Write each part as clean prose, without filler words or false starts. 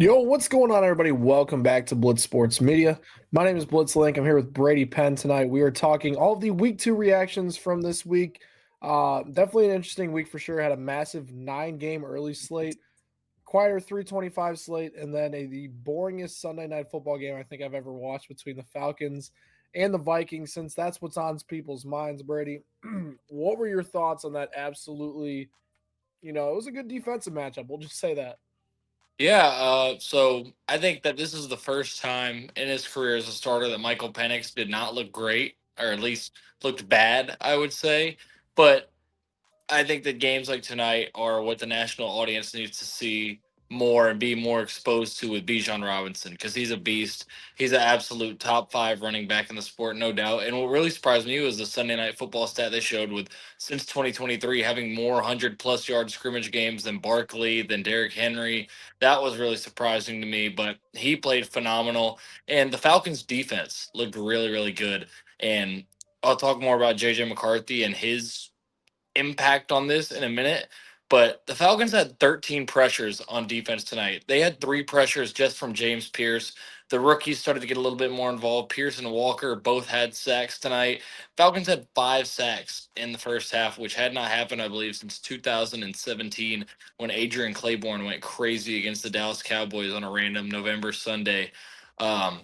Yo, what's going on, everybody? Welcome back to Blitz Sports Media. My name is Blitzlink. I'm here with Brady Penn tonight. We are talking all of the week 2 reactions from this week. Definitely an interesting week for sure. Had a massive 9-game early slate, quieter 325 slate, and then the boringest Sunday night football game I think I've ever watched between the Falcons and the Vikings, since that's what's on people's minds. Brady, what were your thoughts on that? Absolutely, it was a good defensive matchup. We'll just say that. So I think that this is the first time in his career as a starter that Michael Penix did not look great, or at least looked bad, I would say. But I think that games like tonight are what the national audience needs to see more and be more exposed to with Bijan Robinson because he's a beast. He's an absolute top five running back in the sport, no doubt. And what really surprised me was the Sunday night football stat they showed with since 2023 having more 100+ yard scrimmage games than Barkley, than Derrick Henry. That was really surprising to me, but he played phenomenal. And the Falcons defense looked really, really good. And I'll talk more about JJ McCarthy and his impact on this in a minute. But the Falcons had 13 pressures on defense tonight. They had three pressures just from James Pierce. The rookies started to get a little bit more involved. Pierce and Walker both had sacks tonight. Falcons had 5 sacks in the first half, which had not happened, I believe, since 2017 when Adrian Claiborne went crazy against the Dallas Cowboys on a random November Sunday. Um,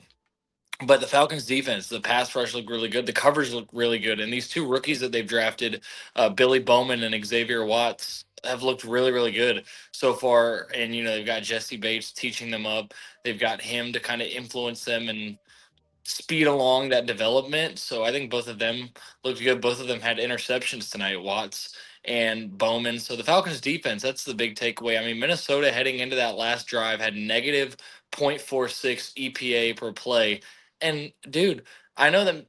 but the Falcons defense, the pass rush looked really good. The coverage looked really good. And these two rookies that they've drafted, Billy Bowman and Xavier Watts, have looked really, really good so far. And, they've got Jesse Bates teaching them up. They've got him to kind of influence them and speed along that development. So I think both of them looked good. Both of them had interceptions tonight, Watts and Bowman. So the Falcons defense, that's the big takeaway. I mean, Minnesota heading into that last drive had negative 0.46 EPA per play. And dude, I know that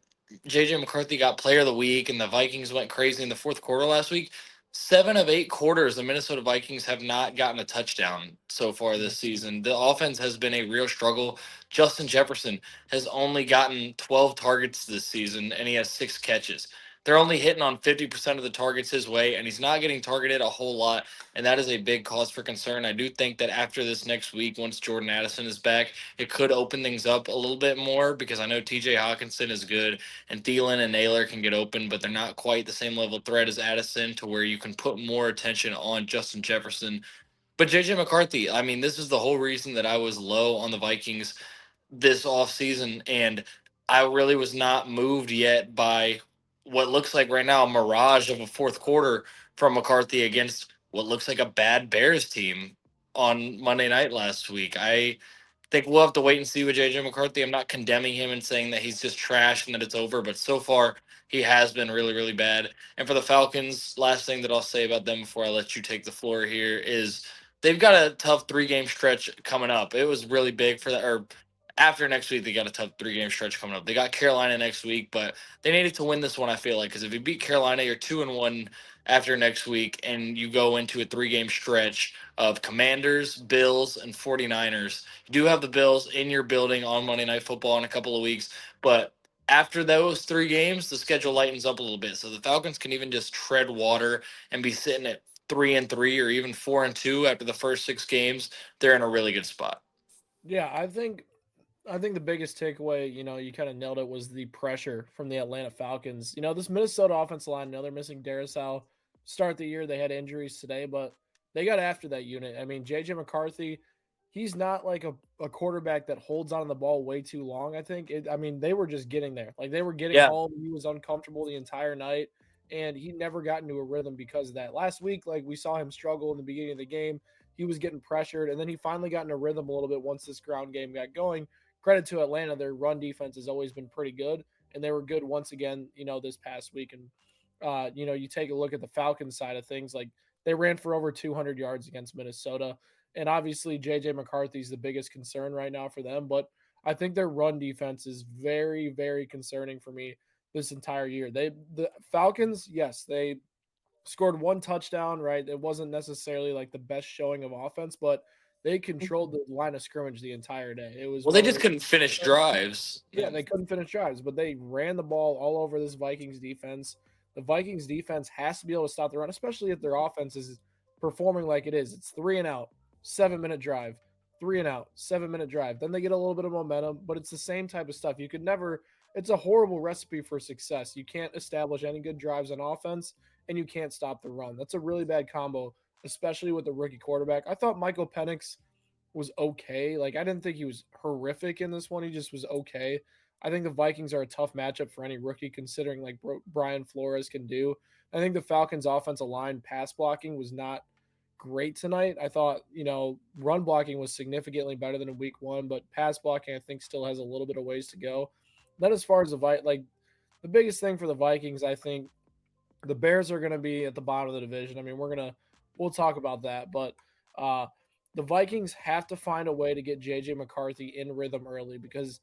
JJ McCarthy got player of the week and the Vikings went crazy in the fourth quarter last week. 7 of 8 quarters, the Minnesota Vikings have not gotten a touchdown so far this season. The offense has been a real struggle. Justin Jefferson has only gotten 12 targets this season and he has 6 catches. They're only hitting on 50% of the targets his way, and he's not getting targeted a whole lot. And that is a big cause for concern. I do think that after this next week, once Jordan Addison is back, it could open things up a little bit more because I know TJ Hawkinson is good and Thielen and Naylor can get open, but they're not quite the same level of threat as Addison to where you can put more attention on Justin Jefferson. But JJ McCarthy, I mean, this is the whole reason that I was low on the Vikings this offseason, and I really was not moved yet by what looks like right now a mirage of a fourth quarter from McCarthy against what looks like a bad Bears team on Monday night last week. I think we'll have to wait and see with JJ McCarthy. I'm not condemning him and saying that he's just trash and that it's over, but so far he has been really, really bad. And for the Falcons, last thing that I'll say about them before I let you take the floor here is they've got a tough 3 game stretch coming up. It was really big for that, or after next week, they got a tough 3 game stretch coming up. They got Carolina next week, but they needed to win this one, I feel like, because if you beat Carolina, you're 2-1 after next week, and you go into a 3 game stretch of Commanders, Bills, and 49ers. You do have the Bills in your building on Monday Night Football in a couple of weeks, but after those 3 games, the schedule lightens up a little bit. So the Falcons can even just tread water and be sitting at 3-3 or even 4-2 after the first 6 games. They're in a really good spot. Yeah, I think the biggest takeaway, you kind of nailed it, was the pressure from the Atlanta Falcons. This Minnesota offensive line, they're missing Darisaw. Start the year, they had injuries today, but they got after that unit. I mean, JJ McCarthy, he's not like a quarterback that holds on to the ball way too long. I mean, they were just getting there. Like they were getting Yeah. home. He was uncomfortable the entire night, and he never got into a rhythm because of that. Last week, like we saw him struggle in the beginning of the game. He was getting pressured, and then he finally got in a rhythm a little bit once this ground game got going. Credit to Atlanta, their run defense has always been pretty good, and they were good once again, this past week. And you take a look at the Falcons side of things, like they ran for over 200 yards against Minnesota, and obviously JJ McCarthy is the biggest concern right now for them. But I think their run defense is very, very concerning for me this entire year. The Falcons, yes, they scored one touchdown, right? It wasn't necessarily like the best showing of offense, but they controlled the line of scrimmage the entire day. It was Well, they one of just those. couldn't finish drives. Yeah, they couldn't finish drives, but they ran the ball all over this Vikings defense. The Vikings defense has to be able to stop the run, especially if their offense is performing like it is. It's 3 and out, 7-minute drive. three and out, 7 minute drive. Then they get a little bit of momentum, but it's the same type of stuff. You could never, it's a horrible recipe for success. You can't establish any good drives on offense and you can't stop the run. That's a really bad combo, especially with the rookie quarterback. I thought Michael Penix was okay. Like, I didn't think he was horrific in this one. He just was okay. I think the Vikings are a tough matchup for any rookie, considering like Brian Flores can do. I think the Falcons' offensive line pass blocking was not great tonight. I thought, run blocking was significantly better than in week one, but pass blocking, I think, still has a little bit of ways to go. Then, as far as the biggest thing for the Vikings, I think the Bears are going to be at the bottom of the division. I mean, we'll talk about that, but uh, the Vikings have to find a way to get JJ McCarthy in rhythm early because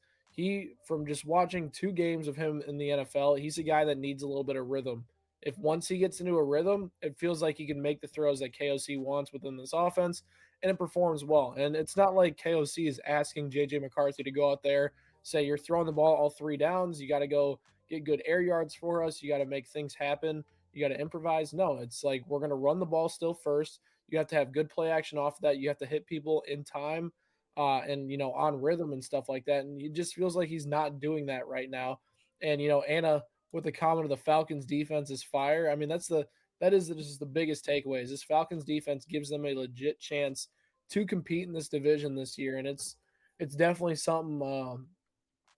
from just watching 2 games of him in the NFL, he's a guy that needs a little bit of rhythm. If once he gets into a rhythm, it feels like he can make the throws that KOC wants within this offense, and it performs well. And it's not like KOC is asking JJ McCarthy to go out there, say, you're throwing the ball all 3 downs, you got to go get good air yards for us, you got to make things happen, you got to improvise. No, it's like we're going to run the ball still first. You have to have good play action off of that. You have to hit people in time and, on rhythm and stuff like that. And it just feels like he's not doing that right now. And, Anna, with the comment of the Falcons defense is fire. I mean, that is just the biggest takeaway is this Falcons defense gives them a legit chance to compete in this division this year. And it's definitely something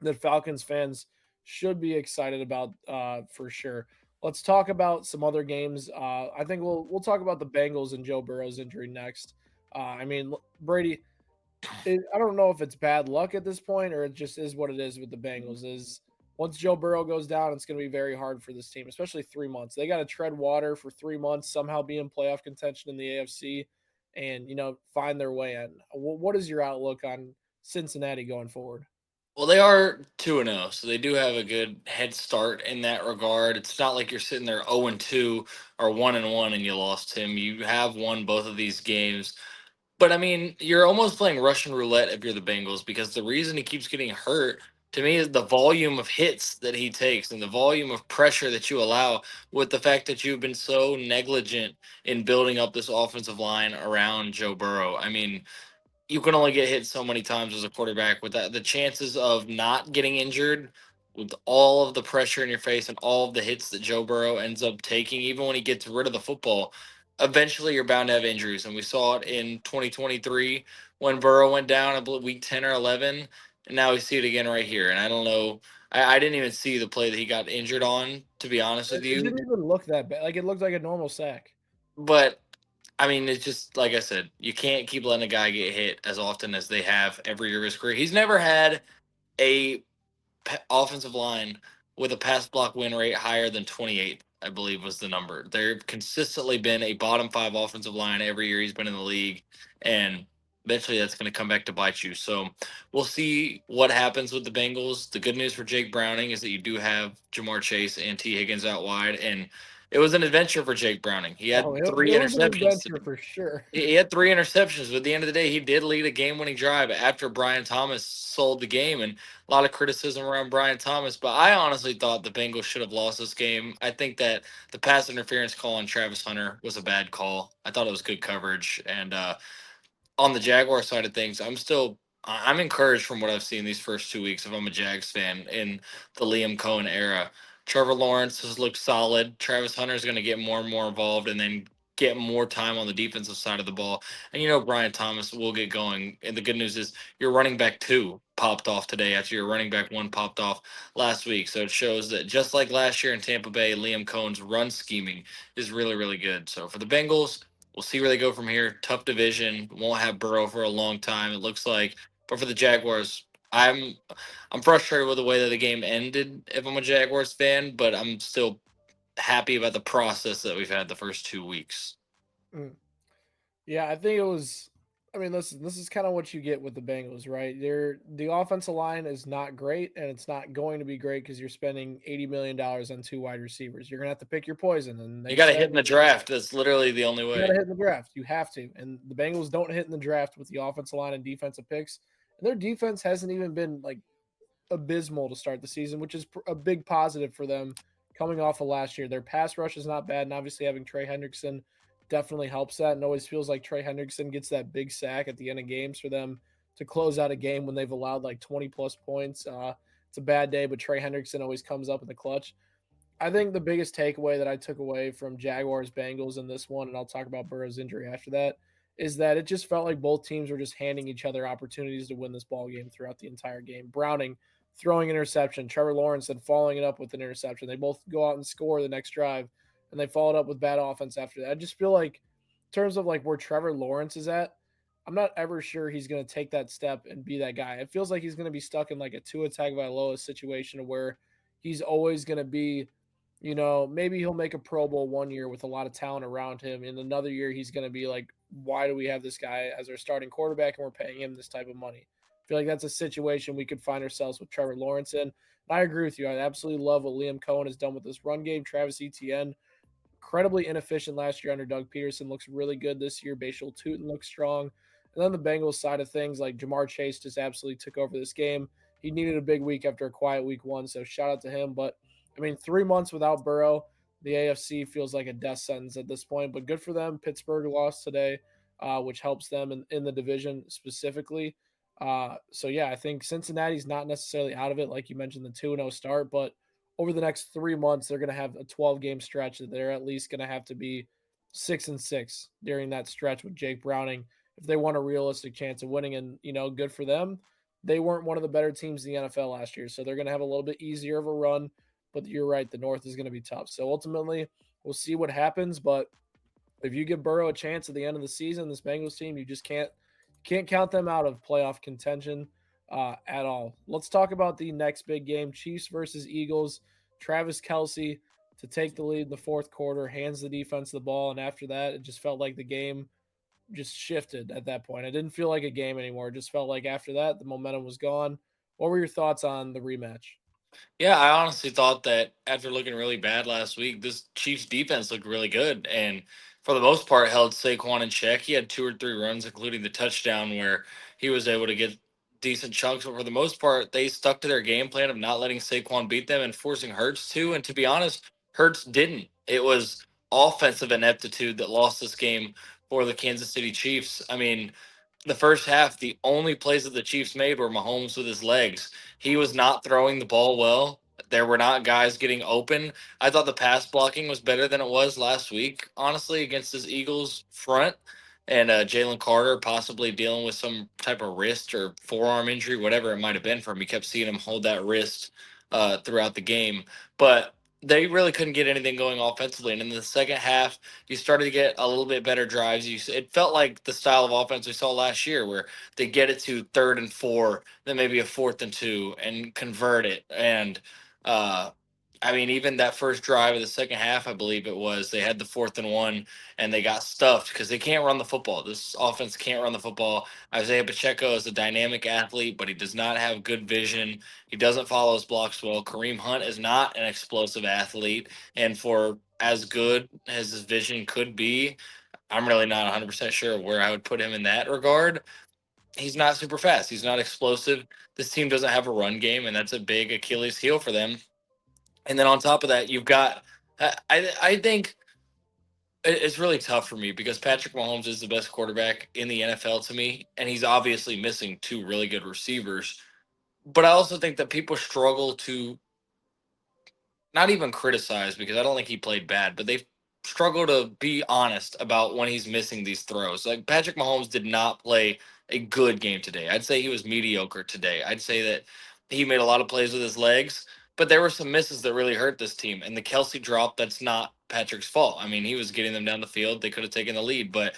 that Falcons fans should be excited about for sure. Let's talk about some other games. I think we'll talk about the Bengals and Joe Burrow's injury next. I mean, Brady, I don't know if it's bad luck at this point or it just is what it is with the Bengals. Is once Joe Burrow goes down, it's going to be very hard for this team, especially 3 months. They got to tread water for 3 months, somehow be in playoff contention in the AFC, and find their way in. What is your outlook on Cincinnati going forward? Well, they are 2-0, so they do have a good head start in that regard. It's not like you're sitting there 0-2 or 1-1 and you lost him. You have won both of these games. But I mean, you're almost playing Russian roulette if you're the Bengals because the reason he keeps getting hurt to me is the volume of hits that he takes and the volume of pressure that you allow with the fact that you've been so negligent in building up this offensive line around Joe Burrow. I mean, you can only get hit so many times as a quarterback with that. The chances of not getting injured with all of the pressure in your face and all of the hits that Joe Burrow ends up taking, even when he gets rid of the football, eventually you're bound to have injuries. And we saw it in 2023 when Burrow went down, I believe, week 10 or 11. And now we see it again right here. And I don't know. I didn't even see the play that he got injured on, to be honest with It you. didn't even look that bad. Like, it looked like a normal sack. But I mean, it's just like I said, you can't keep letting a guy get hit as often as they have every year of his career. He's never had a offensive line with a pass block win rate higher than 28, I believe was the number. They've consistently been a bottom 5 offensive line every year he's been in the league, and eventually that's going to come back to bite you. So we'll see what happens with the Bengals. The good news for Jake Browning is that you do have Jamar Chase and T. Higgins out wide, and it was an adventure for Jake Browning. He Oh, had it 3 was an interceptions adventure today. for sure. He had 3 interceptions, but at the end of the day, he did lead a game-winning drive after Brian Thomas sold the game, and a lot of criticism around Brian Thomas. But I honestly thought the Bengals should have lost this game. I think that the pass interference call on Travis Hunter was a bad call. I thought it was good coverage, and on the Jaguar side of things, I'm encouraged from what I've seen these first 2 weeks if I'm a Jags fan in the Liam Cohen era. Trevor Lawrence has looked solid. Travis Hunter is going to get more and more involved and then get more time on the defensive side of the ball. And Brian Thomas will get going. And the good news is your running back 2 popped off today after your running back 1 popped off last week. So it shows that just like last year in Tampa Bay, Liam Cohen's run scheming is really, really good. So for the Bengals, we'll see where they go from here. Tough division. Won't have Burrow for a long time, it looks like. But for the Jaguars, I'm frustrated with the way that the game ended if I'm a Jaguars fan, but I'm still happy about the process that we've had the first 2 weeks. Mm. Yeah, I think it was. I mean, listen, this is kind of what you get with the Bengals, right? The offensive line is not great, and it's not going to be great because you're spending $80 million on 2 wide receivers. You're gonna have to pick your poison, and You they got to hit said in the draft. That's literally the only you got to way. hit in the draft. You have to, and the Bengals don't hit in the draft with the offensive line and defensive picks. And their defense hasn't even been like abysmal to start the season, which is a big positive for them coming off of last year. Their pass rush is not bad, and obviously having Trey Hendrickson definitely helps that, and always feels like Trey Hendrickson gets that big sack at the end of games for them to close out a game when they've allowed like 20 plus points. It's a bad day, but Trey Hendrickson always comes up in the clutch. I think the biggest takeaway that I took away from Jaguars Bengals in this one, and I'll talk about Burrow's injury after that, is that it just felt like both teams were just handing each other opportunities to win this ball game throughout the entire game. Browning throwing an interception, Trevor Lawrence then following it up with an interception. They both go out and score the next drive, and they followed up with bad offense after that. I just feel like, in terms of like where Trevor Lawrence is at, I'm not ever sure he's going to take that step and be that guy. It feels like he's going to be stuck in like a Tua Tagovailoa situation where he's always going to be, maybe he'll make a Pro Bowl one year with a lot of talent around him. In another year, he's going to be like, why do we have this guy as our starting quarterback and we're paying him this type of money? I feel like that's a situation we could find ourselves with Trevor Lawrence in. And I agree with you. I absolutely love what Liam Cohen has done with this run game. Travis Etienne, incredibly inefficient last year under Doug Peterson, looks really good this year. Bashal Tutin looks strong. And then the Bengals side of things, like Jamar Chase just absolutely took over this game. He needed a big week after a quiet week one, so shout out to him. But I mean, 3 months without Burrow, the AFC feels like a death sentence at this point. But good for them. Pittsburgh lost today, which helps them in the division specifically. So yeah, I think Cincinnati's not necessarily out of it, like you mentioned, the 2-0 start, but over the next 3 months, they're going to have a 12-game stretch that they're at least going to have to be 6-6 during that stretch with Jake Browning if they want a realistic chance of winning. And good for them. They weren't one of the better teams in the NFL last year, so they're going to have a little bit easier of a run. But you're right, the North is going to be tough. So ultimately, we'll see what happens. But if you give Burrow a chance at the end of the season, this Bengals team, you just can't count them out of playoff contention at all. Let's talk about the next big game: Chiefs versus Eagles. Travis Kelsey to take the lead in the fourth quarter, hands the defense the ball, and after that, it just felt like the game just shifted at that point. It didn't feel like a game anymore. It just felt like after that, the momentum was gone. What were your thoughts on the rematch? Yeah, I honestly thought that after looking really bad last week, this Chiefs defense looked really good, and for the most part held Saquon in check. He had two or three runs, including the touchdown where he was able to get decent chunks. But for the most part, they stuck to their game plan of not letting Saquon beat them and forcing Hurts to. And to be honest, Hurts didn't. It was offensive ineptitude that lost this game for the Kansas City Chiefs. I mean, the first half, the only plays that the Chiefs made were Mahomes with his legs. He was not throwing the ball well. There were not guys getting open. I thought the pass blocking was better than it was last week, honestly, against this Eagles front. And Jalen Carter possibly dealing with some type of wrist or forearm injury, whatever it might have been for him. We kept seeing him hold that wrist throughout the game. But they really couldn't get anything going offensively. And in the second half, you started to get a little bit better drives. It felt like the style of offense we saw last year, where they get it to 3rd and 4, then maybe a 4th and 2, and convert it. And uh, I mean, even that first drive of the second half, I believe it was, they had the 4th and 1, and they got stuffed because they can't run the football. This offense can't run the football. Isaiah Pacheco is a dynamic athlete, but he does not have good vision. He doesn't follow his blocks well. Kareem Hunt is not an explosive athlete, and for as good as his vision could be, I'm really not 100% sure where I would put him in that regard. He's not super fast. He's not explosive. This team doesn't have a run game, and that's a big Achilles heel for them. And then on top of that, you've got, I think it's really tough for me because Patrick Mahomes is the best quarterback in the NFL to me, and he's obviously missing two really good receivers. But I also think that people struggle to not even criticize because I don't think he played bad, but they struggle to be honest about when he's missing these throws. Like Patrick Mahomes did not play a good game today. I'd say he was mediocre today. I'd say that he made a lot of plays with his legs, but there were some misses that really hurt this team. And the Kelsey drop, that's not Patrick's fault. I mean, he was getting them down the field. They could have taken the lead, but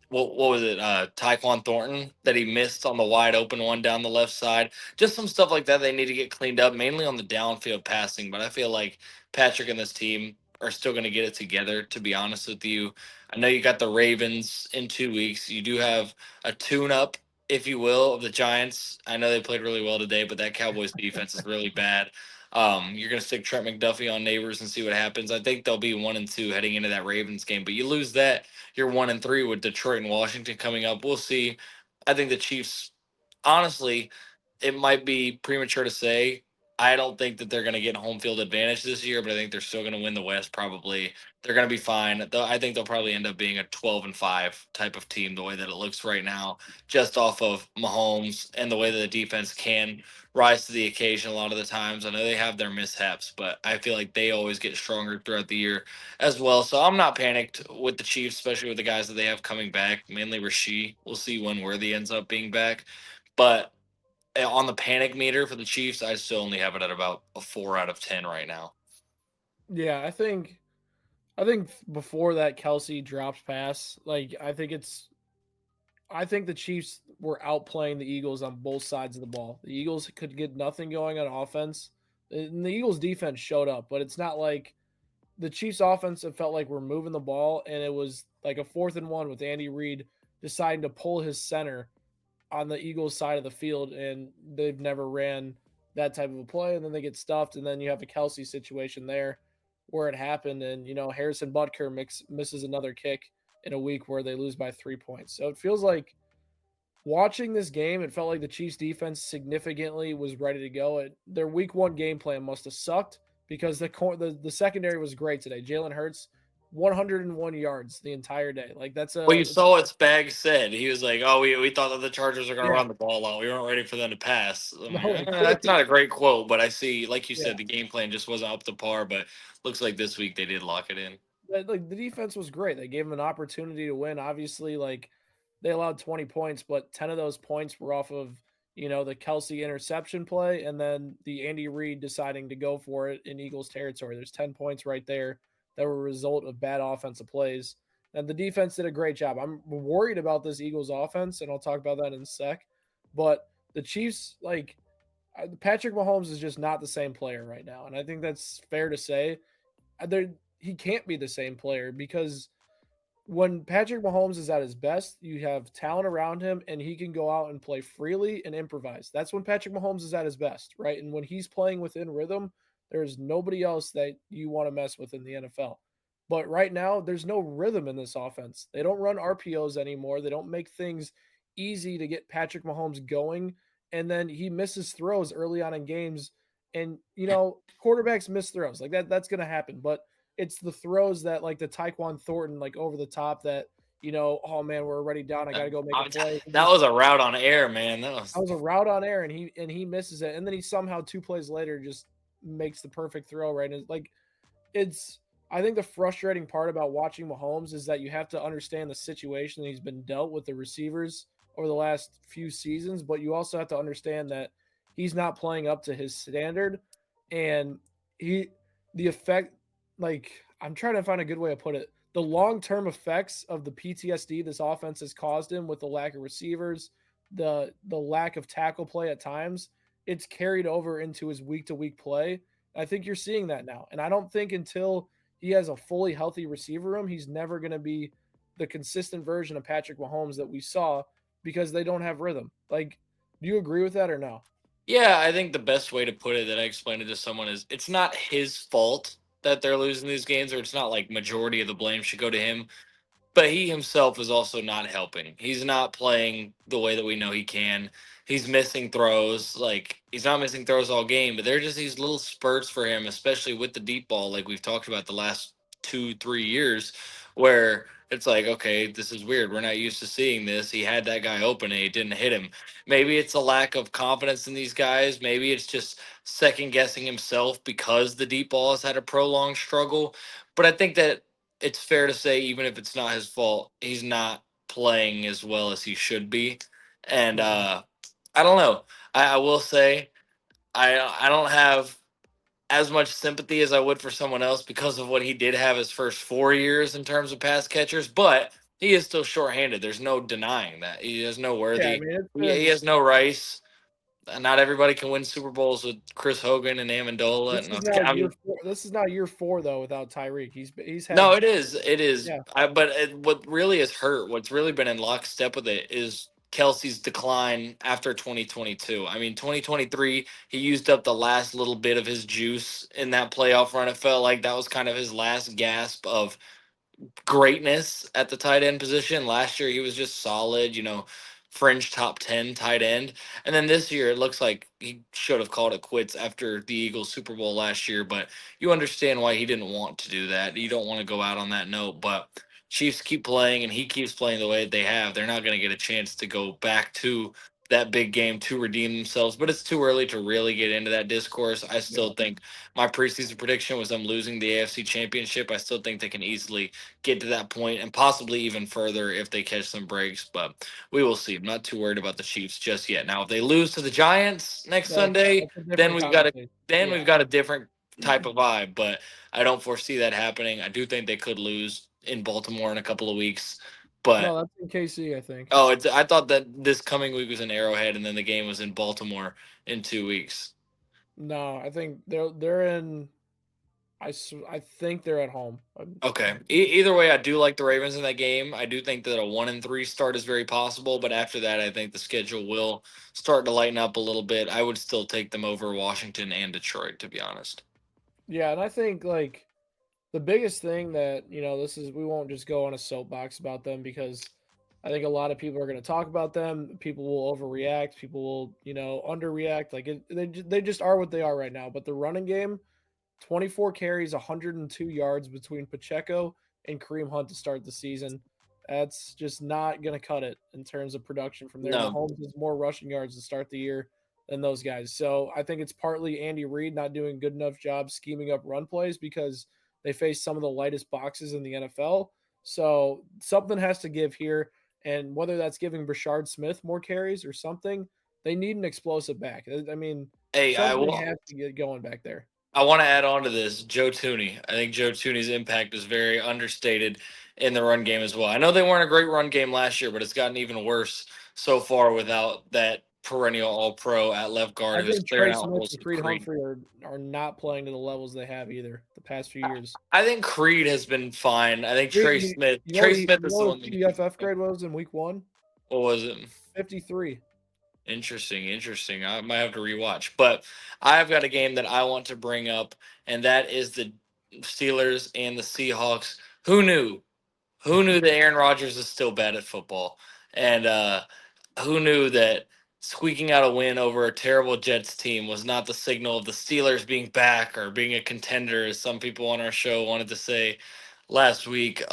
what was it? Tyquan Thornton that he missed on the wide open one down the left side. Just some stuff like that they need to get cleaned up, mainly on the downfield passing. But I feel like Patrick and this team are still going to get it together. To be honest with you, I know you got the Ravens in 2 weeks. You do have a tune-up, if you will, of the Giants. I know they played really well today, but that Cowboys defense is really bad. You're going to stick Trent McDuffie on Neighbors and see what happens. I think they'll be 1-2 heading into that Ravens game, but you lose that, you're 1-3 with Detroit and Washington coming up. We'll see. I think the Chiefs, honestly, it might be premature to say. I don't think that they're going to get home field advantage this year, but I think they're still going to win the West. Probably they're going to be fine. Though I think they'll probably end up being a 12-5 type of team, the way that it looks right now, just off of Mahomes and the way that the defense can rise to the occasion a lot of the times. I know they have their mishaps, but I feel like they always get stronger throughout the year as well. So I'm not panicked with the Chiefs, especially with the guys that they have coming back, mainly Rasheed. We'll see when Worthy ends up being back, but on the panic meter for the Chiefs, I still only have it at about a 4 out of 10 right now. Yeah, I think before that Kelsey drops pass, like I think the Chiefs were outplaying the Eagles on both sides of the ball. The Eagles could get nothing going on offense. And the Eagles defense showed up, but it's not like the Chiefs offense, it felt like we're moving the ball and it was like a 4th and 1 with Andy Reid deciding to pull his center on the Eagles side of the field, and they've never ran that type of a play. And then they get stuffed, and then you have a Kelsey situation there where it happened, and Harrison Butker misses another kick in a week where they lose by 3 points. So it feels like watching this game, it felt like the Chiefs defense significantly was ready to go. Their week 1 game plan must have sucked because the secondary was great today. Jalen Hurts, 101 yards the entire day. Like Well, you it's saw what Spags said. He was like, "Oh, we thought that the Chargers were going to yeah, run the ball out. We weren't ready for them to pass." I'm no, like, like That's 50, not a great quote, but I see, like you yeah. said, the game plan just wasn't up to par. But looks like this week they did lock it in. Like the defense was great. They gave them an opportunity to win. Obviously, like they allowed 20 points, but 10 of those points were off of, the Kelsey interception play and then the Andy Reid deciding to go for it in Eagles territory. There's 10 points right there that were a result of bad offensive plays. And the defense did a great job. I'm worried about this Eagles offense, and I'll talk about that in a sec. But the Chiefs, like Patrick Mahomes is just not the same player right now. And I think that's fair to say. He can't be the same player because when Patrick Mahomes is at his best, you have talent around him and he can go out and play freely and improvise. That's when Patrick Mahomes is at his best, right? And when he's playing within rhythm, there's nobody else that you want to mess with in the NFL. But right now, there's no rhythm in this offense. They don't run RPOs anymore. They don't make things easy to get Patrick Mahomes going. And then he misses throws early on in games. And, quarterbacks miss throws. Like that's going to happen. But it's the throws that like the Tyquan Thornton like over the top that oh man, we're already down. I got to go make a play. That was a route on air, man. That I was was a route on air and he misses it, and then he somehow 2 plays later just makes the perfect throw. Right, and it's I think the frustrating part about watching Mahomes is that you have to understand the situation that he's been dealt with the receivers over the last few seasons, but you also have to understand that he's not playing up to his standard, and he the effect like I'm trying to find a good way to put it. The long-term effects of the PTSD this offense has caused him with the lack of receivers, the lack of tackle play at times, it's carried over into his week-to-week play. I think you're seeing that now. And I don't think until he has a fully healthy receiver room, he's never going to be the consistent version of Patrick Mahomes that we saw because they don't have rhythm. Like, do you agree with that or no? Yeah, I think the best way to put it that I explained it to someone is it's not his fault that they're losing these games, or it's not like majority of the blame should go to him. But he himself is also not helping. He's not playing the way that we know he can. He's missing throws. Like he's not missing throws all game, but they're just these little spurts for him, especially with the deep ball, like we've talked about the last 2, 3 years, where it's like, okay, this is weird. We're not used to seeing this. He had that guy open and he didn't hit him. Maybe it's a lack of confidence in these guys. Maybe it's just second guessing himself because the deep ball has had a prolonged struggle. But I think that it's fair to say, even if it's not his fault, he's not playing as well as he should be. And Mhm. I don't know. I will say I don't have as much sympathy as I would for someone else because of what he did have his first 4 years in terms of pass catchers, but he is still shorthanded. There's no denying that. He has no Yeah, I Worthy. mean, it's He been has no Rice. Not everybody can win Super Bowls with Chris Hogan and Amendola. this And is now I year mean, 4. This is now year 4 though without Tyreek. He's no, had it is. It is. yeah. What really has hurt, what's really been in lockstep with it, is Kelsey's decline after 2022. I mean, 2023, he used up the last little bit of his juice in that playoff run. It felt like that was kind of his last gasp of, greatness at the tight end position. Last year, he was just solid, fringe top 10 tight end. And then this year, it looks like he should have called it quits after the Eagles Super Bowl last year. But you understand why he didn't want to do that. You don't want to go out on that note. But Chiefs keep playing and he keeps playing the way they have. They're not going to get a chance to go back to that big game to redeem themselves. But it's too early to really get into that discourse. I Yeah. still think my preseason prediction was them losing the AFC Championship. I still think they can easily get to that point and possibly even further if they catch some breaks. But we will see. I'm not too worried about the Chiefs just yet. Now, if they lose to the Giants next Sunday, That's a then different we've got a conversation. then Yeah. we've got a different type of vibe. But I don't foresee that happening. I do think they could lose in Baltimore in a couple of weeks. But No, that's in KC, I think. oh, I thought that this coming week was in Arrowhead, and then the game was in Baltimore in 2 weeks. No, I think they're in. I think they're at home. Okay. Either way, I do like the Ravens in that game. I do think that a 1-3 start is very possible, but after that, I think the schedule will start to lighten up a little bit. I would still take them over Washington and Detroit, to be honest. Yeah, and I think like the biggest thing that this is we won't just go on a soapbox about them because I think a lot of people are going to talk about them. People will overreact. People will underreact. Like they just are what they are right now. But the running game 24 carries, 102 yards between Pacheco and Kareem Hunt to start the season. That's just not going to cut it in terms of production from there. No. Mahomes has more rushing yards to start the year than those guys. So I think it's partly Andy Reid not doing a good enough job scheming up run plays because they face some of the lightest boxes in the NFL. So something has to give here. And whether that's giving Brashard Smith more carries or something, they need an explosive back. I mean, Hey, something has to get going back there. I want to add on to this Joe Tooney. I think Joe Tooney's impact is very understated in the run game as well. I know they weren't a great run game last year, but it's gotten even worse so far without that perennial All Pro at left guard I who's think clearing Trey out Smith holes and in Creed Creed. Humphrey are not playing to the levels they have either the past few years. I think Creed has been fine. I think Creed, Trey Smith. you know Trey what he, Smith you is know the what one his that needs PFF to. grade was in week 1? What was it? 53. Interesting, interesting. I might have to rewatch, but I've got a game that I want to bring up, and that is the Steelers and the Seahawks. Who knew? Who knew that Aaron Rodgers is still bad at football? And who knew that squeaking out a win over a terrible Jets team was not the signal of the Steelers being back or being a contender, as some people on our show wanted to say last week.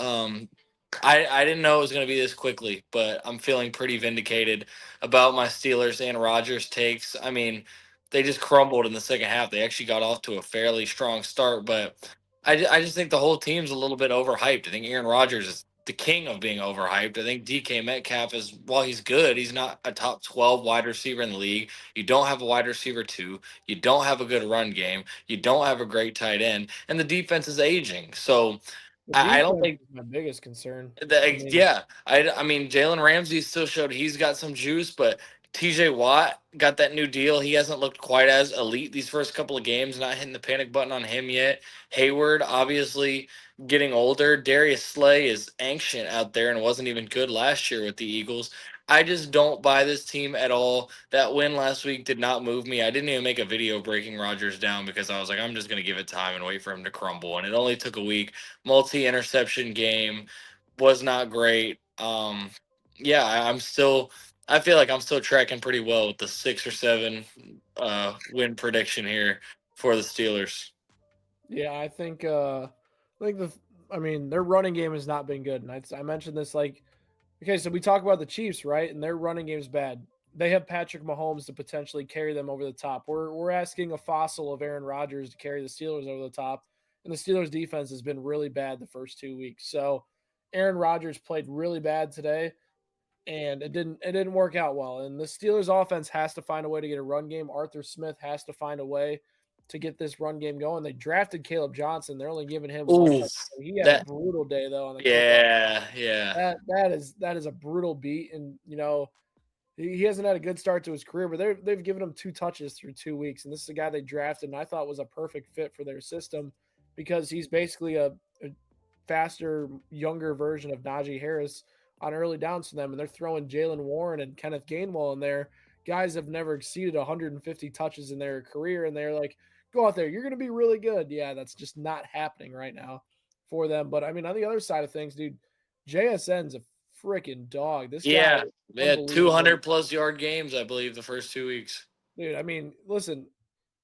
I didn't know it was going to be this quickly, but I'm feeling pretty vindicated about my Steelers and Rodgers takes. I mean, they just crumbled in the second half. They actually got off to a fairly strong start, but I just think the whole team's a little bit overhyped. I think Aaron Rodgers is the king of being overhyped. I think DK Metcalf is, while he's good, he's not a top 12 wide receiver in the league. You don't have a wide receiver two. You don't have a good run game. You don't have a great tight end, and the defense is aging. So The I don't defense think is my biggest concern. I mean, yeah, I mean Jalen Ramsey still showed he's got some juice, but TJ Watt got that new deal. He hasn't looked quite as elite these first couple of games. Not hitting the panic button on him yet. Hayward obviously getting older. Darius Slay is ancient out there and wasn't even good last year with the Eagles. I just don't buy this team at all. That win last week did not move me. I didn't even make a video breaking Rodgers down because I was like, I'm just going to give it time and wait for him to crumble. And it only took a week. Multi interception game was not great. Yeah, I'm still. I feel like I'm still tracking pretty well with the 6 or 7 win prediction here for the Steelers. yeah, I think I mean, their running game has not been good. And I mentioned this like okay, so we talk about the Chiefs, right? And their running game's bad. They have Patrick Mahomes to potentially carry them over the top. We're asking a fossil of Aaron Rodgers to carry the Steelers over the top, and the Steelers defense has been really bad the first 2 weeks. So Aaron Rodgers played really bad today, and it didn't work out well. And the Steelers offense has to find a way to get a run game. Arthur Smith has to find a way to get this run game going. They drafted Caleb Johnson. They're only giving him one Ooh, touch. He had a that brutal day though on the kickoff. yeah. That is a brutal beat, and he hasn't had a good start to his career, but they've given him 2 touches through 2 weeks, and this is a guy they drafted, and I thought was a perfect fit for their system because he's basically a faster, younger version of Najee Harris on early downs for them, and they're throwing Jalen Warren and Kenneth Gainwell in there. Guys have never exceeded 150 touches in their career, and they're like, go out there, you're going to be really good. Yeah, that's just not happening right now for them. But I mean, on the other side of things, dude, JSN's a freaking dog. This guy, Yeah, they had unbelievable. 200 plus yard games, I believe, the first 2 weeks. Dude, I mean, listen,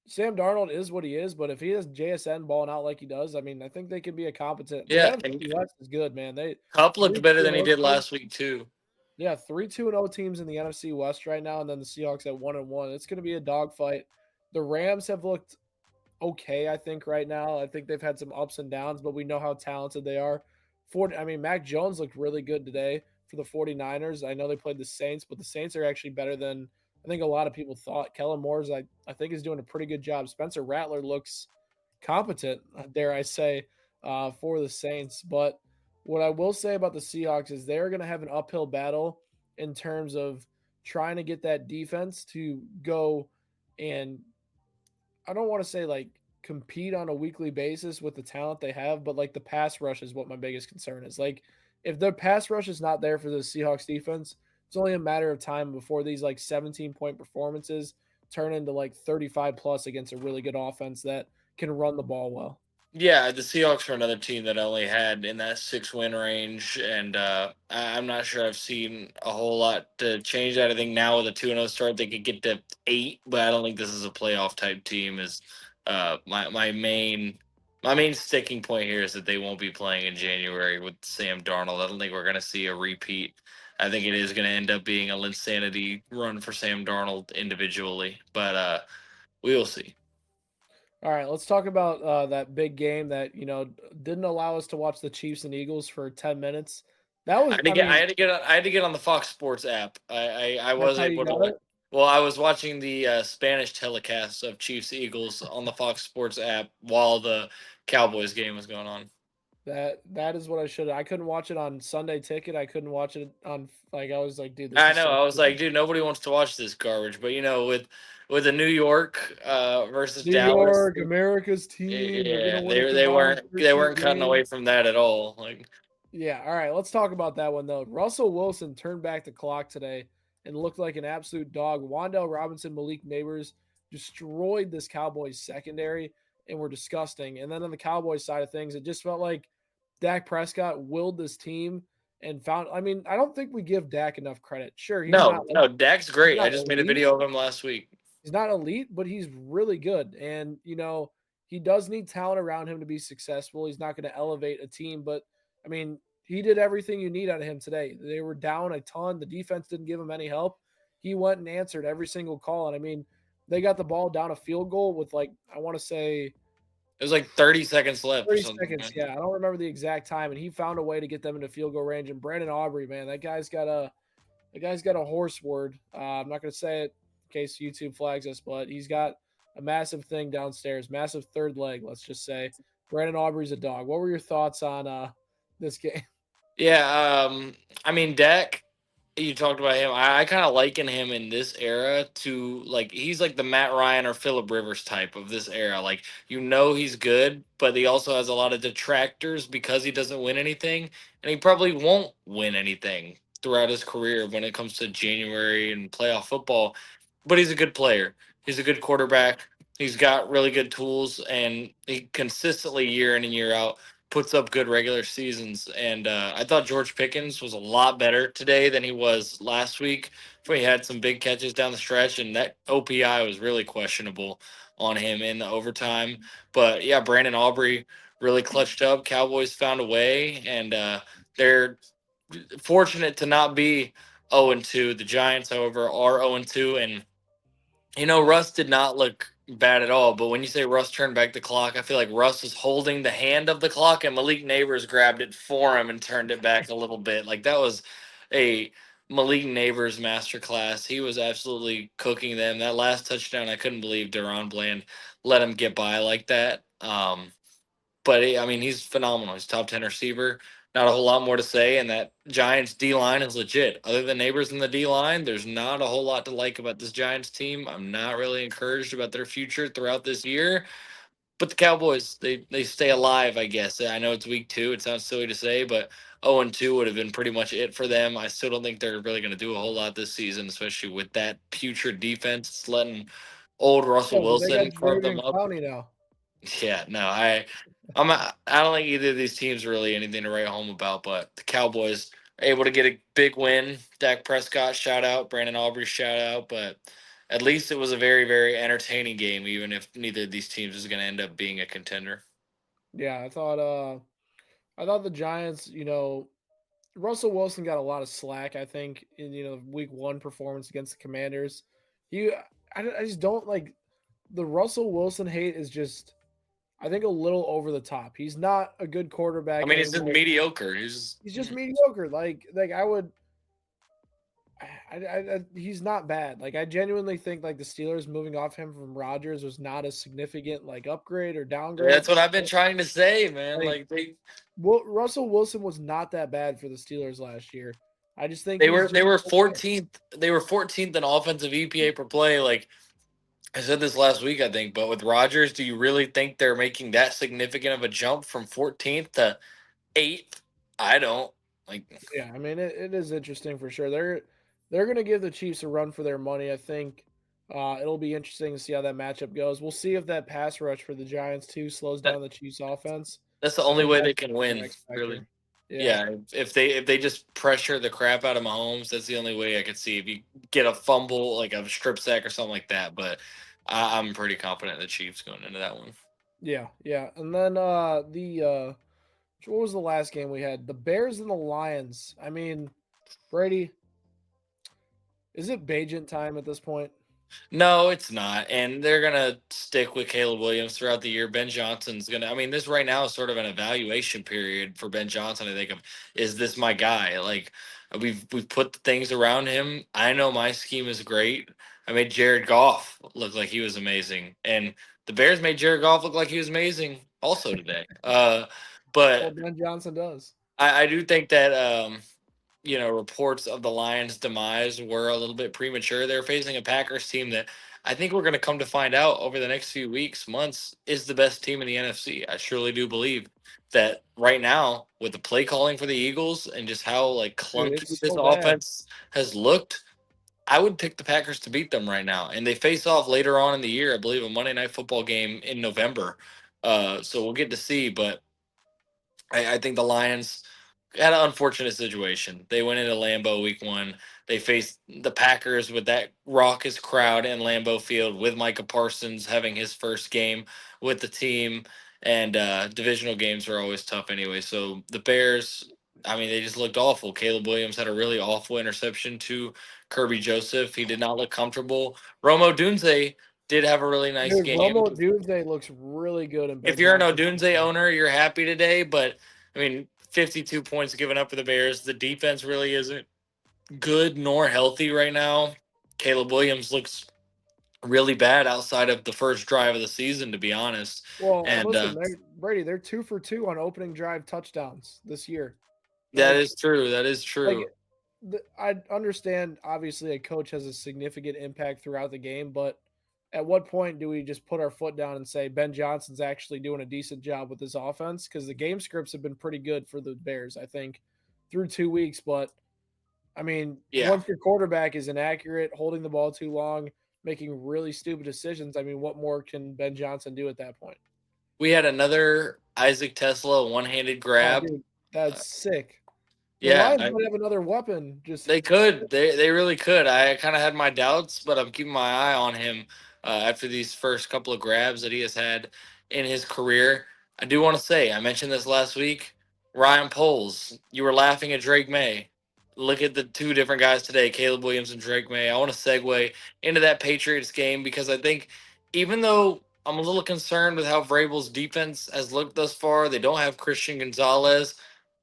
Sam Darnold is what he is, but if he has JSN balling out like he does, I mean, I think they could be a competent. The Yeah, NFC and West is good, man. They Cup looked 3 better 2 than and he 0 did team. last week too. Yeah, 3-2-0 teams in the NFC West right now, and then the Seahawks at 1-1. It's going to be a dogfight. The Rams have looked okay, I think, right now. I think they've had some ups and downs, but we know how talented they are. I mean, Mac Jones looked really good today for the 49ers. I know they played the Saints, but the Saints are actually better than I think a lot of people thought. Kellen Moore's, I think, is doing a pretty good job. Spencer Rattler looks competent, dare I say, for the Saints. But what I will say about the Seahawks is they're going to have an uphill battle in terms of trying to get that defense to go and I don't want to say like compete on a weekly basis with the talent they have, but like the pass rush is what my biggest concern is. Like if the pass rush is not there for the Seahawks defense, it's only a matter of time before these like 17-point performances turn into like 35 plus against a really good offense that can run the ball well. Yeah, the Seahawks are another team that I only had in that 6 win range, and I'm not sure I've seen a whole lot to change that. I think now with a 2-0 start, they could get to 8, but I don't think this is a playoff type team. Is my main sticking point here is that they won't be playing in January with Sam Darnold. I don't think we're going to see a repeat. I think it is going to end up being a insanity run for Sam Darnold individually, but we will see. All right, let's talk about that big game that didn't allow us to watch the Chiefs and Eagles for 10 minutes. That I was, had to I get I mean, had to get on, I had to get on the Fox Sports app. I that's was how you able to got watch. it. Well, I was watching the Spanish telecast of Chiefs Eagles on the Fox Sports app while the Cowboys game was going on. That is what I should. I couldn't watch it on Sunday Ticket. I couldn't watch it on like I was like, dude, this I is know. so I was like, stupid. dude, nobody wants to watch this garbage. But with the New York versus New Dallas, York, America's team, they're gonna yeah, win a they combined weren't they 13 weren't cutting games. away from that at all. Like, Yeah, all right, let's talk about that one though. Russell Wilson turned back the clock today and looked like an absolute dog. Wandell Robinson, Malik Neighbors destroyed this Cowboys secondary and were disgusting. And then on the Cowboys side of things, it just felt like Dak Prescott willed this team and found. I mean, I don't think we give Dak enough credit. Sure, no, no, Dak's he's great. I not just made a elite, video of him last week. he's not elite, but he's really good. And, he does need talent around him to be successful. He's not going to elevate a team, but I mean, he did everything you need out of him today. They were down a ton. The defense didn't give him any help. He went and answered every single call. And I mean, they got the ball down a field goal with like, I want to say It was like 30 seconds left or 30 something. seconds. Right? Yeah. I don't remember the exact time. And he found a way to get them into field goal range. And Brandon Aubrey, man, the guy's got a horse word. I'm not going to say it in case YouTube flags us, but he's got a massive thing downstairs, massive third leg, let's just say. Brandon Aubrey's a dog. What were your thoughts on this game? Yeah, I mean, Dak, you talked about him. I kind of liken him in this era to like he's like the Matt Ryan or Phillip Rivers type of this era. Like he's good, but he also has a lot of detractors because he doesn't win anything, and he probably won't win anything throughout his career when it comes to January and playoff football. But he's a good player. He's a good quarterback. He's got really good tools, and he consistently year in and year out puts up good regular seasons. And I thought George Pickens was a lot better today than he was last week. He had some big catches down the stretch, and that OPI was really questionable on him in the overtime. But yeah, Brandon Aubrey really clutched up. Cowboys found a way, and they're fortunate to not be 0-2. The Giants, however, are 0-2, and Russ did not look bad at all, but when you say Russ turned back the clock, I feel like Russ was holding the hand of the clock and Malik Neighbors grabbed it for him and turned it back a little bit. Like that was a Malik Neighbors masterclass. He was absolutely cooking them. That last touchdown, I couldn't believe Deron Bland let him get by like that. But I mean, he's phenomenal. He's top 10 receiver. Not a whole lot more to say. And that Giants D line is legit. Other than Neighbors in the D line, there's not a whole lot to like about this Giants team. I'm not really encouraged about their future throughout this year. But the Cowboys, they stay alive, I guess. I know it's week 2. It sounds silly to say, but 0-2 would have been pretty much it for them. I still don't think they're really going to do a whole lot this season, especially with that putrid defense. It's letting old Russell Yeah, but they got Wilson carve them Jadeveon up. Clowney now. Yeah, no, I don't think either of these teams are really anything to write home about. But the Cowboys able to get a big win. Dak Prescott shout out, Brandon Aubrey shout out, but at least it was a very, very entertaining game, even if neither of these teams is going to end up being a contender. Yeah, I thought the Giants, Russell Wilson got a lot of slack, I think, in week 1 performance against the Commanders. He I just don't like the Russell Wilson hate is just I think a little over the top. He's not a good I quarterback mean, it's just anymore. mediocre. He's just mediocre. Like I would he's not bad. Like I genuinely think like the Steelers moving off him from Rodgers was not a significant like upgrade or downgrade at That's this what I've been point. trying to say, man. Like Like Russell Wilson was not that bad for the Steelers last year. I just think they he's were just they were okay. 14th. They were 14th in offensive EPA per play. Like I said this last week, I think. But with Rodgers, do you really think they're making that significant of a jump from 14th to 8th? I don't. Like Yeah, I mean it is interesting for sure. They're gonna give the Chiefs a run for their money. I think it'll be interesting to see how that matchup goes. We'll see if that pass rush for the Giants too slows that down the Chiefs offense. that's the I only think way that's they can the win, X really. factor. Yeah. Yeah, if they just pressure the crap out of Mahomes, that's the only way I could see. If you get a fumble, like a strip sack or something like that, but I'm pretty confident in the Chiefs going into that one. Yeah, yeah. And then what was the last game we had? The Bears and the Lions. I mean, Brady, is it Bajent time at this point? No, it's not. And they're gonna stick with Caleb Williams throughout the year. Ben Johnson's gonna I mean, this right now is sort of an evaluation period for Ben Johnson. I think of is this my guy? Like we've put the things around him. I know my scheme is great. I made Jared Goff look like he was amazing. And the Bears made Jared Goff look like he was amazing also today. That's what But Ben Johnson does. I do think that reports of the Lions' demise were a little bit premature. They're facing a Packers team that I think we're going to come to find out over the next few weeks, months, is the best team in the NFC. I surely do believe that right now, with the play calling for the Eagles and just how like Dude, clunky it's this so bad. offense has looked, I would pick the Packers to beat them right now. And they face off later on in the year, I believe, a Monday Night Football game in November. So we'll get to see, but I think the Lions had an unfortunate situation. They went into Lambeau week 1. They faced the Packers with that raucous crowd in Lambeau Field with Micah Parsons having his first game with the team. And divisional games are always tough anyway. So the Bears, I mean, they just looked awful. Caleb Williams had a really awful interception to Kirby Joseph. He did not look comfortable. Romo Dunze did have a really nice Dude, game. Romo Doomsday looks really good in If Ben you're an Johnson's Odunze system. owner, you're happy today. But I mean, 52 points given up for the Bears. The defense really isn't good nor healthy right now. Caleb Williams looks really bad outside of the first drive of the season, to be honest. Well, and And listen, they're 2 for 2 on opening drive touchdowns this year. that Like is true. That is like true. I understand obviously a coach has a significant impact throughout the game, but at what point do we just put our foot down and say Ben Johnson's actually doing a decent job with this offense? Because the game scripts have been pretty good for the Bears, I think, through 2 weeks. But I mean, Yeah. once your quarterback is inaccurate, holding the ball too long, making really stupid decisions, I mean, what more can Ben Johnson do at that point? We had another Isaac Tesla one handed Oh, grab. dude, Uh, that's sick. The yeah, Lions might have another weapon. Just they could. They really could. I kind of had my doubts, but I'm keeping my eye on him after these first couple of grabs that he has had in his career. I do want to say, I mentioned this last week. Ryan Poles, you were laughing at Drake May. Look at the two different guys today, Caleb Williams and Drake May. I want to segue into that Patriots game because I think even though I'm a little concerned with how Vrabel's defense has looked thus far, they don't have Christian Gonzalez.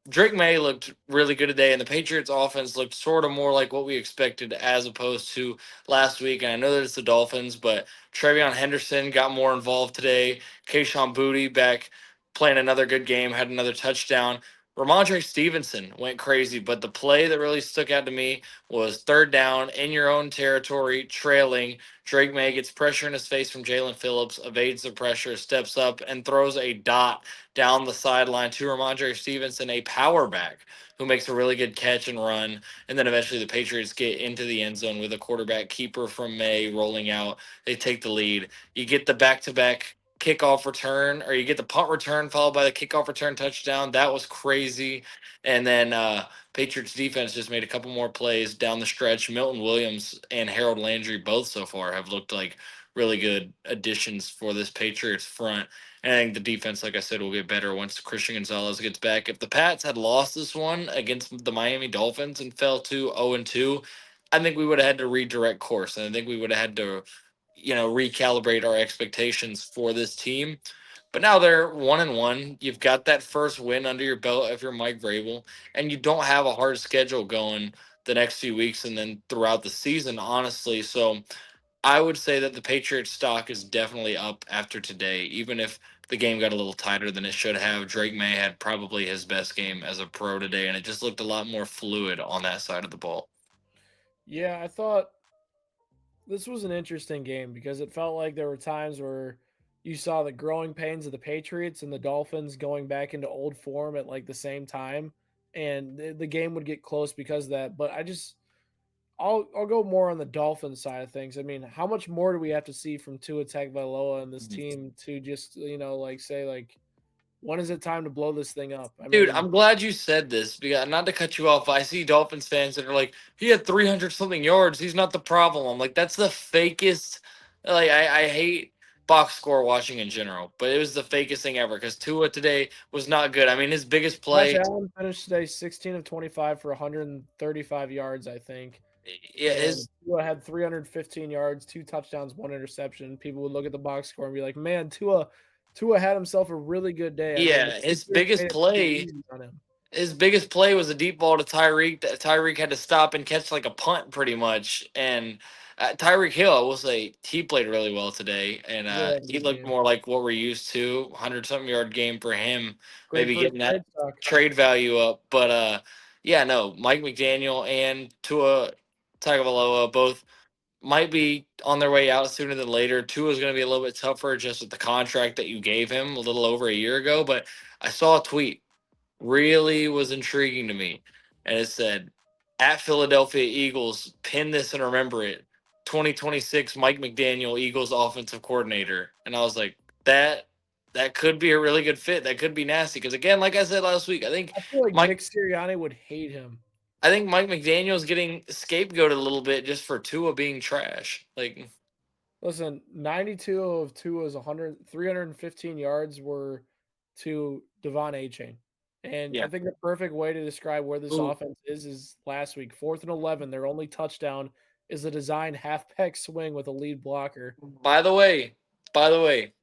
Drake May looked really good today, and the Patriots offense looked sort of more like what we expected as opposed to last week. And I know that it's the Dolphins, but Trevion Henderson got more involved today. Kayshawn Booty back playing another good game, had another touchdown. Ramondre Stevenson went crazy, but the play that really stuck out to me was third down in your own territory, trailing. Drake May gets pressure in his face from Jalen Phillips, evades the pressure, steps up, and throws a dot down the sideline to Ramondre Stevenson, a power back who makes a really good catch and run. And then eventually the Patriots get into the end zone with a quarterback keeper from May rolling out. They take the lead. You get the back to back kickoff return, or you get the punt return followed by the kickoff return touchdown. That was crazy. And then Patriots defense just made a couple more plays down the stretch. Milton Williams and Harold Landry both so far have looked like really good additions for this Patriots front. And I think the defense, like I said, will get better once Christian Gonzalez gets back. If the Pats had lost this one against the Miami Dolphins and fell to 0-2, I think we would have had to redirect course. And I think we would have had to, recalibrate our expectations for this team. But now they're 1-1. You've got that first win under your belt if you're Mike Vrabel, and you don't have a hard schedule going the next few weeks and then throughout the season, honestly. So I would say that the Patriots stock is definitely up after today, even if the game got a little tighter than it should have. Drake May had probably his best game as a pro today, and it just looked a lot more fluid on that side of the ball. Yeah, I thought this was an interesting game because it felt like there were times where you saw the growing pains of the Patriots and the Dolphins going back into old form at like the same time, and the game would get close because of that. But I'll go more on the Dolphins side of things. I mean, how much more do we have to see from Tua Tagovailoa and this team to just like say like when is it time to blow this thing up? I Dude, mean, I'm glad you said this because not to cut you off. I see Dolphins fans that are like, he had 300 something yards. He's not the problem. I'm like, that's the fakest. Like, I hate box score watching in general, but it was the fakest thing ever because Tua today was not good. I mean, his biggest Josh play, Allen finished today 16 of 25 for 135 yards, I think. yeah, And his Tua had 315 yards, 2 touchdowns, 1 interception. People would look at the box score and be like, "Man, Tua had himself a really good day." I mean, the yeah, his Patriots biggest made it pretty play easy on him. his biggest play was a deep ball to Tyreek that Tyreek had to stop and catch like a punt pretty much. And Tyreek Hill, I will say, he played really well today, and He did have a he good looked game. more like what we're used to. 100 something yard game for him, Great maybe for his getting that trade stock. trade value up. But yeah, no, Mike McDaniel and Tua Tagovailoa both might be on their way out sooner than later. Tua is going to be a little bit tougher just with the contract that you gave him a little over a year ago. But I saw a tweet really was intriguing to me. And it said, at Philadelphia Eagles, pin this and remember it. 2026 Mike McDaniel, Eagles offensive coordinator. And I was like, that could be a really good fit. That could be nasty. Because again, like I said last week, I feel like Mike Nick Sirianni would hate him. I think Mike McDaniel's getting scapegoated a little bit just for Tua being trash. Like, Listen, 92 of Tua's 315 yards were to Devon Achane. And I yeah. think the perfect way to describe where this Ooh, offense is last week. 4th and 11, their only touchdown is a design halfback swing with a lead blocker. by the way, by the way,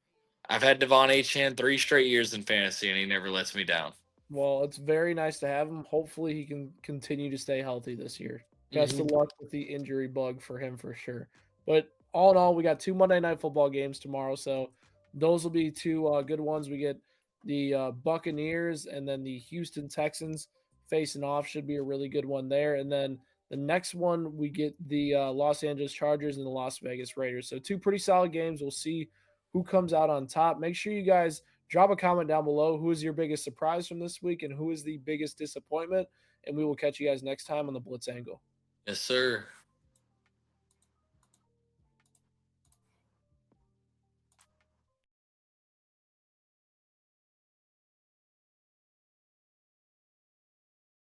I've had Devon Achan 3 straight years in fantasy, and he never lets me down. Well, it's very nice to have him. Hopefully, he can continue to stay healthy this year. Best of Hmm. luck with the injury bug for him for sure. But all in all, we got 2 Monday Night Football games tomorrow, so those will be 2 good ones. We get the Buccaneers and then the Houston Texans facing off. Should be a really good one there. And then the next one, we get the Los Angeles Chargers and the Las Vegas Raiders. So 2 pretty solid games. We'll see who comes out on top. Make sure you guys drop a comment down below. Who is your biggest surprise from this week and who is the biggest disappointment? And we will catch you guys next time on the Blitz Angle. Yes, sir.